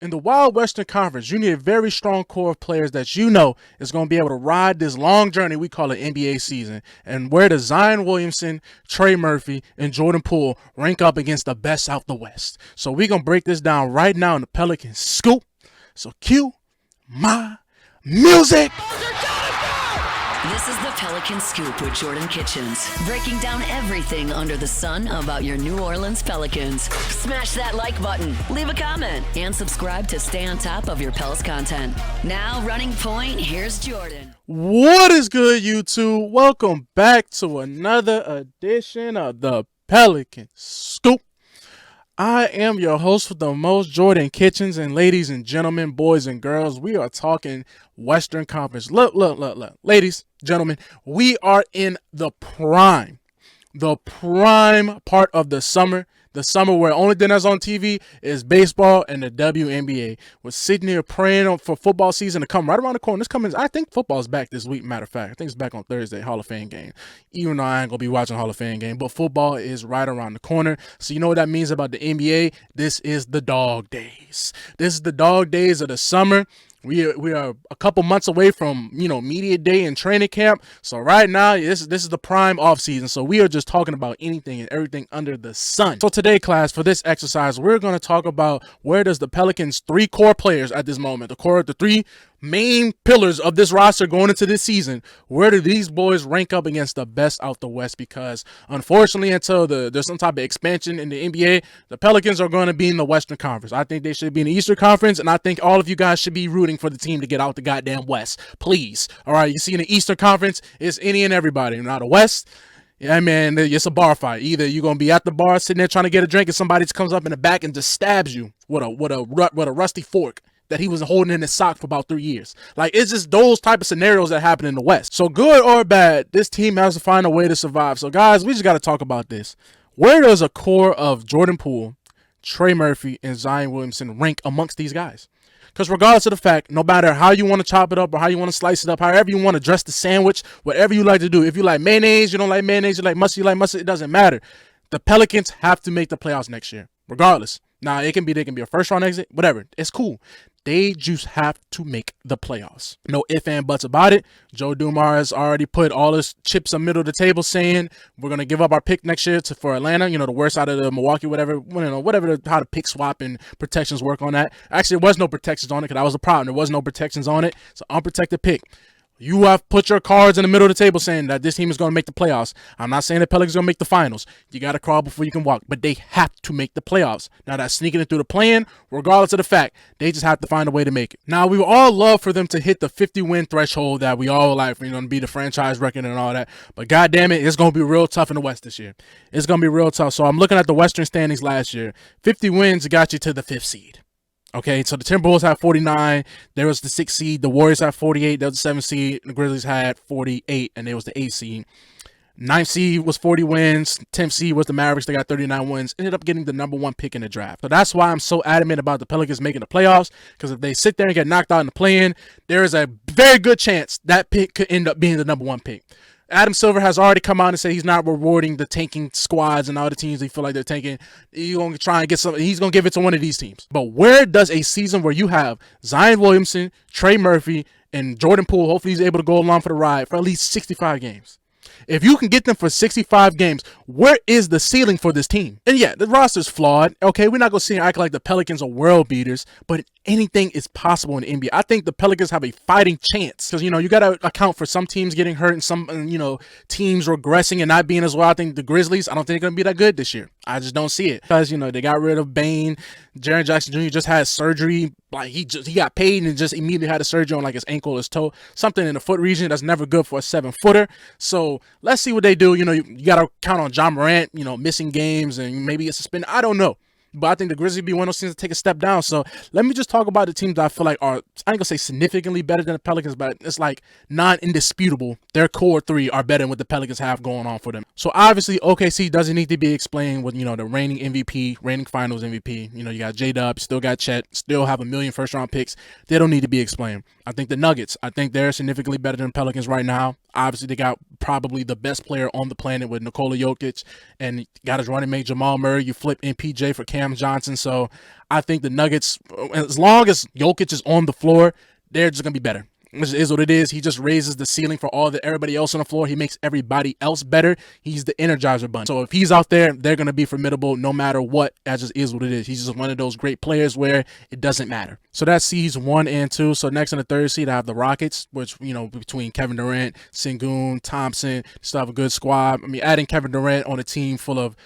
In the Wild Western Conference, you need a very strong core of players that you know is going to be able to ride this long journey we call an NBA season. And where does Zion Williamson, Trey Murphy, and Jordan Poole rank up against the best out the West? So we're going to break this down right now in the Pelicans Scoop. So cue my music. This is the Pelican Scoop with Jordan Kitchens, breaking down everything under the sun about your New Orleans Pelicans. Smash that like button, leave a comment, and subscribe to stay on top of your Pels content. Now, running point, here's Jordan. What is good, YouTube? Welcome back to another edition of the Pelican Scoop. I am your host with the most, Jordan Kitchens, and ladies and gentlemen, boys and girls, we are talking Western Conference. Look. Ladies, gentlemen, we are in the prime part of the summer where only thing that's on TV is baseball and the WNBA. We're sitting here praying for football season to come right around the corner. I think football's back this week, matter of fact. I think it's back on Thursday, Hall of Fame game. Even though I ain't going to be watching Hall of Fame game, but football is right around the corner. So you know what that means about the NBA? This is the dog days. This is the dog days of the summer. We are a couple months away from, media day and training camp. So right now, this is the prime off season. So we are just talking about anything and everything under the sun. So today, class, for this exercise, we're going to talk about where does the Pelicans' three core players at this moment, the three main pillars of this roster going into this season, where do these boys rank up against the best out the West? Because unfortunately, until there's some type of expansion in the NBA, the Pelicans are going to be in the Western Conference. I think they should be in the Eastern Conference, and I think all of you guys should be rooting for the team to get out the goddamn West. Please. All right, you see in the Eastern Conference, it's any and everybody. Now the West, yeah, man, it's a bar fight. Either you're going to be at the bar sitting there trying to get a drink and somebody just comes up in the back and just stabs you with a rusty fork that he was holding in his sock for about 3 years. Like, it's just those type of scenarios that happen in the West. So good or bad, this team has to find a way to survive. So guys, we just got to talk about this. Where does a core of Jordan Poole, Trey Murphy, and Zion Williamson rank amongst these guys? Because regardless of the fact, no matter how you want to chop it up or how you want to slice it up, however you want to dress the sandwich, whatever you like to do. If you like mayonnaise, you don't like mayonnaise, you like mustard, it doesn't matter. The Pelicans have to make the playoffs next year, regardless. Now, they can be a first-round exit, whatever. It's cool. They just have to make the playoffs. No ifs and buts about it. Joe Dumars has already put all his chips in the middle of the table saying we're going to give up our pick next year for Atlanta, the worst out of the Milwaukee, whatever, how the pick swap and protections work on that. Actually, there was no protections on it because that was a problem. There was no protections on it. It's an unprotected pick. You have put your cards in the middle of the table saying that this team is going to make the playoffs. I'm not saying the Pelicans are going to make the finals. You got to crawl before you can walk, but they have to make the playoffs. Now, that's sneaking it through the plan, regardless of the fact. They just have to find a way to make it. Now, we would all love for them to hit the 50-win threshold that we all like, to be the franchise record and all that. But goddamn it, it's going to be real tough in the West this year. It's going to be real tough. So I'm looking at the Western standings last year. 50 wins got you to the 5th seed. Okay, so the Timberwolves had 49. There was the 6th seed. The Warriors had 48. There was the 7th seed. The Grizzlies had 48, and there was the 8th seed. 9th seed was 40 wins. 10th seed was the Mavericks. They got 39 wins. Ended up getting the number 1 pick in the draft. So that's why I'm so adamant about the Pelicans making the playoffs, because if they sit there and get knocked out in the play-in, there is a very good chance that pick could end up being the number 1 pick. Adam Silver has already come out and said he's not rewarding the tanking squads and all the teams they feel like they're tanking. He's going to try and get something. He's going to give it to one of these teams. But where does a season where you have Zion Williamson, Trey Murphy, and Jordan Poole, hopefully he's able to go along for the ride for at least 65 games. If you can get them for 65 games, where is the ceiling for this team? And yeah, the roster's flawed. Okay, we're not going to sit and act like the Pelicans are world beaters, but anything is possible in the NBA. I think the Pelicans have a fighting chance because, you got to account for some teams getting hurt and some, teams regressing and not being as well. I think the Grizzlies, I don't think they're going to be that good this year. I just don't see it because, they got rid of Bane. Jaren Jackson Jr. just had surgery. Like he got paid and just immediately had a surgery on like his ankle, his toe, something in the foot region. That's never good for a 7-footer. So let's see what they do. You got to count on John Morant, missing games and maybe get suspended. I don't know. But I think the Grizzlies be one of those teams to take a step down. So let me just talk about the teams that I feel like are, I ain't going to say significantly better than the Pelicans, but it's like non-indisputable. Their core three are better than what the Pelicans have going on for them. So obviously OKC doesn't need to be explained with, the reigning MVP, reigning finals MVP. You got J-Dub, still got Chet, still have 1 million first-round picks. They don't need to be explained. I think the Nuggets, I think they're significantly better than the Pelicans right now. Obviously, they got probably the best player on the planet with Nikola Jokic, and got his running mate Jamal Murray. You flip MPJ for Cam Johnson. So I think the Nuggets, as long as Jokic is on the floor, they're just going to be better. Which is what it is. He just raises the ceiling for everybody else on the floor. He makes everybody else better. He's the Energizer Bunny. So if he's out there, they're going to be formidable no matter what. That just is what it is. He's just one of those great players where it doesn't matter. So that's seeds 1 and 2. So next in the third seed, I have the Rockets, which, between Kevin Durant, Sengun, Thompson, still have a good squad. I mean, adding Kevin Durant on a team full of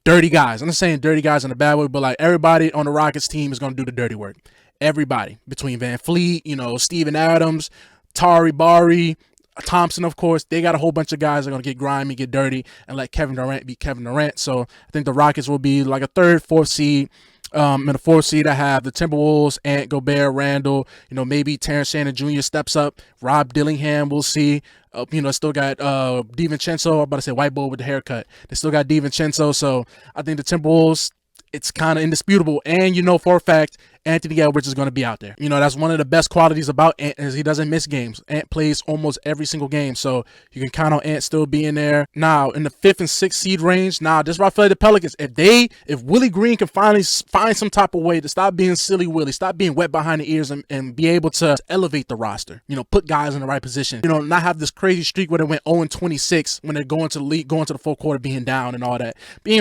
dirty guys. I'm not saying dirty guys in a bad way, but like everybody on the Rockets team is going to do the dirty work. Everybody between Van Fleet, Steven Adams, Tari Bari, Thompson, of course, they got a whole bunch of guys that are going to get grimy, get dirty, and let Kevin Durant be Kevin Durant. So I think the Rockets will be like a 3rd, 4th seed. In the 4th seed, I have the Timberwolves, Ant, Gobert, Randall. Maybe Terrence Shannon Jr. steps up. Rob Dillingham, we'll see. Still got DiVincenzo. I'm about to say white boy with the haircut. They still got DiVincenzo. So I think the Timberwolves, it's kind of indisputable. And for a fact, Anthony Edwards is going to be out there. That's one of the best qualities about Ant is he doesn't miss games. Ant plays almost every single game, so you can count on Ant still being there. Now, in the 5th and 6th seed range, this is where I feel like the Pelicans, if Willie Green can finally find some type of way to stop being silly Willie, stop being wet behind the ears and be able to elevate the roster, put guys in the right position, not have this crazy streak where they went 0-26 when they're going to the fourth quarter being down and all that.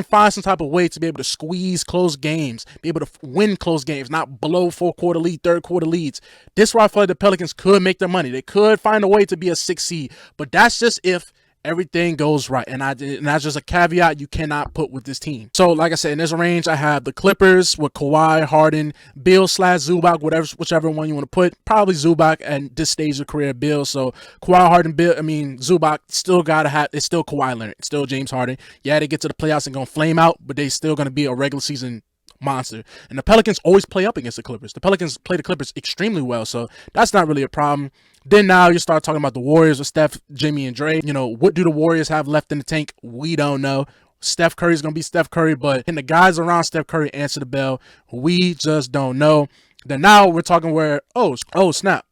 Find some type of way to be able to squeeze close games, be able to win close games, not below 4-quarter lead, 3rd-quarter leads. This is where I feel like the Pelicans could make their money. They could find a way to be a 6th seed, but that's just if everything goes right. And that's just a caveat you cannot put with this team. So, like I said, in this range, I have the Clippers with Kawhi, Harden, Bill/Zubac, whichever one you want to put. Probably Zubac at this stage of career, Bill. So, Kawhi, Harden, Zubac still it's still Kawhi Leonard. It's still James Harden. Yeah, they get to the playoffs and going to flame out, but they still going to be a regular season monster. And the Pelicans always play up against the Clippers. The Pelicans play the Clippers extremely well, so that's not really a problem. Then now you start talking about the Warriors with Steph, Jimmy, and Dre. What do the Warriors have left in the tank? We don't know. Steph Curry's going to be Steph Curry, but can the guys around Steph Curry answer the bell? We just don't know. Then now we're talking where, oh snap.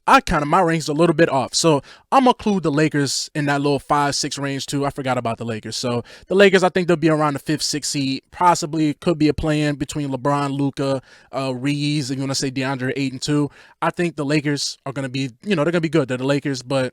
My range is a little bit off. So I'm going to include the Lakers in that little 5-6 range too. I forgot about the Lakers. So the Lakers, I think they'll be around the 5th, 6th seed. Possibly could be a play-in between LeBron, Luka, Reeves, if you want to say DeAndre 8 and 2. I think the Lakers are going to be, they're going to be good. They're the Lakers, but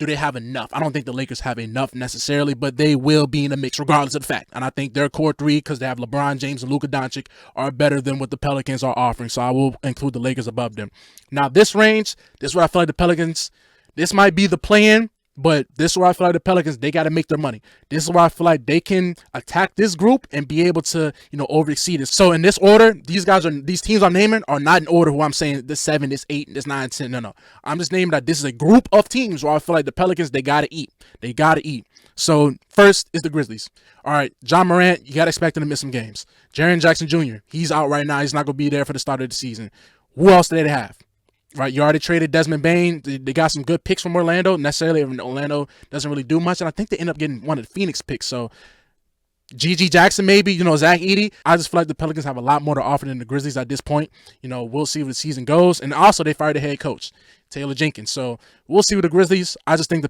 do they have enough? I don't think the Lakers have enough necessarily, but they will be in the mix regardless of the fact. And I think their core 3, because they have LeBron James and Luka Doncic, are better than what the Pelicans are offering. So I will include the Lakers above them. Now, this range, this is where I feel like the Pelicans, this might be the play-in, but this is where I feel like the Pelicans, they got to make their money. This is where I feel like they can attack this group and be able to, overexceed it. So in this order, these teams I'm naming are not in order who I'm saying this 7, this 8, this 9, 10. No. I'm just naming that this is a group of teams where I feel like the Pelicans, they got to eat. They got to eat. So first is the Grizzlies. All right, John Morant, you got to expect him to miss some games. Jaren Jackson Jr., he's out right now. He's not going to be there for the start of the season. Who else do they have? Right, you already traded Desmond Bane. They got some good picks from Orlando. Necessarily, Orlando doesn't really do much, and I think they end up getting one of the Phoenix picks. So, G.G. Jackson, maybe, Zach Edey. I just feel like the Pelicans have a lot more to offer than the Grizzlies at this point. We'll see where the season goes. And also, they fired the head coach, Taylor Jenkins. So, we'll see with the Grizzlies. I just think the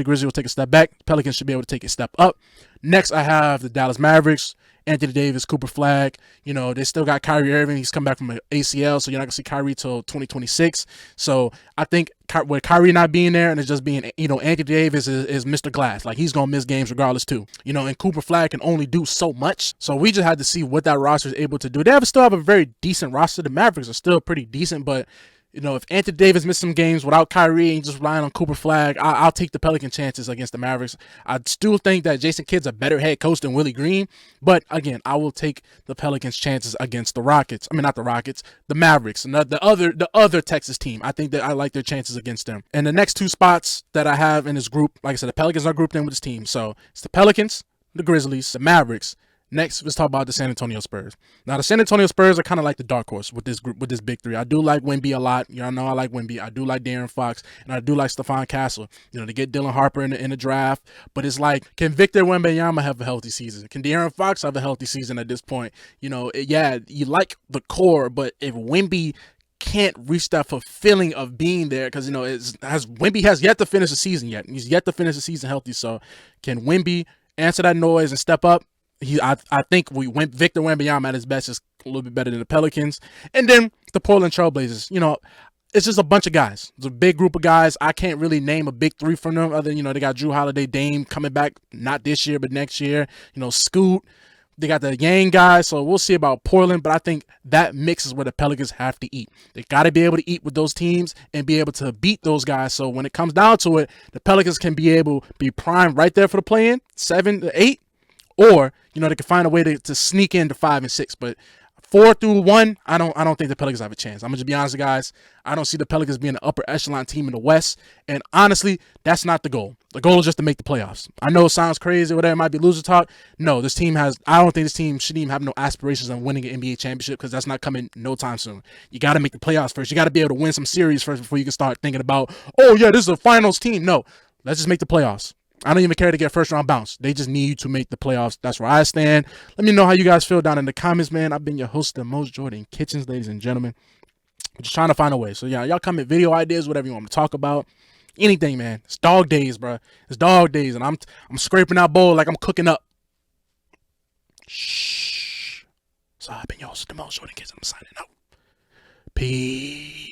Grizzlies will take a step back. The Pelicans should be able to take a step up. Next, I have the Dallas Mavericks. Anthony Davis, Cooper Flag. They still got Kyrie Irving. He's come back from an ACL, so you're not going to see Kyrie till 2026. So I think with Kyrie not being there and it's just being, Anthony Davis is Mr. Glass. Like, he's going to miss games regardless too. And Cooper Flag can only do so much. So we just had to see what that roster is able to do. They still have a very decent roster. The Mavericks are still pretty decent, but if Anthony Davis missed some games without Kyrie and just relying on Cooper Flag, I'll take the Pelican chances against the Mavericks. I still think that Jason Kidd's a better head coach than Willie Green, but again, I will take the Pelicans' chances against the Rockets. I mean, not the Rockets, the Mavericks, and the other Texas team. I think that I like their chances against them. And the next 2 spots that I have in this group, like I said, the Pelicans are grouped in with this team. So it's the Pelicans, the Grizzlies, the Mavericks. Next, let's talk about the San Antonio Spurs. Now, the San Antonio Spurs are kind of like the dark horse with this group, with this big 3. I do like Wemby a lot. Y'all know I like Wemby. I do like De'Aaron Fox, and I do like Stephon Castle. They get Dylan Harper in the draft, but it's like, can Victor Wembanyama have a healthy season? Can De'Aaron Fox have a healthy season at this point? Yeah, you like the core, but if Wemby can't reach that fulfilling of being there because, Wemby has yet to finish the season yet. He's yet to finish the season healthy. So can Wemby answer that noise and step up? I think Victor Wembanyama at his best is a little bit better than the Pelicans. And then the Portland Trailblazers, it's just a bunch of guys. It's a big group of guys. I can't really name a big three from them other than, they got Drew Holiday, Dame coming back, not this year, but next year. Scoot. They got the Yang guys, so we'll see about Portland, but I think that mix is where the Pelicans have to eat. They got to be able to eat with those teams and be able to beat those guys. So when it comes down to it, the Pelicans can be able to be primed right there for the play-in, 7 to 8, or, they can find a way to sneak into 5 and 6. But 4 through 1, I don't think the Pelicans have a chance. I'm going to just be honest with you guys. I don't see the Pelicans being an upper echelon team in the West. And honestly, that's not the goal. The goal is just to make the playoffs. I know it sounds crazy, whatever, it might be loser talk. No, I don't think this team shouldn't even have no aspirations of winning an NBA championship because that's not coming no time soon. You got to make the playoffs first. You got to be able to win some series first before you can start thinking about, oh yeah, this is a finals team. No, let's just make the playoffs. I don't even care to get first round bounce. They just need to make the playoffs. That's where I stand. Let me know how you guys feel down in the comments, man. I've been your host, the most Jordan Kitchens, ladies and gentlemen. I'm just trying to find a way. So yeah, y'all comment video ideas, whatever you want me to talk about. Anything, man. It's dog days, bro. It's dog days, and I'm scraping that bowl like I'm cooking up. Shh. So I've been your host, the most Jordan Kitchens. I'm signing out. Peace.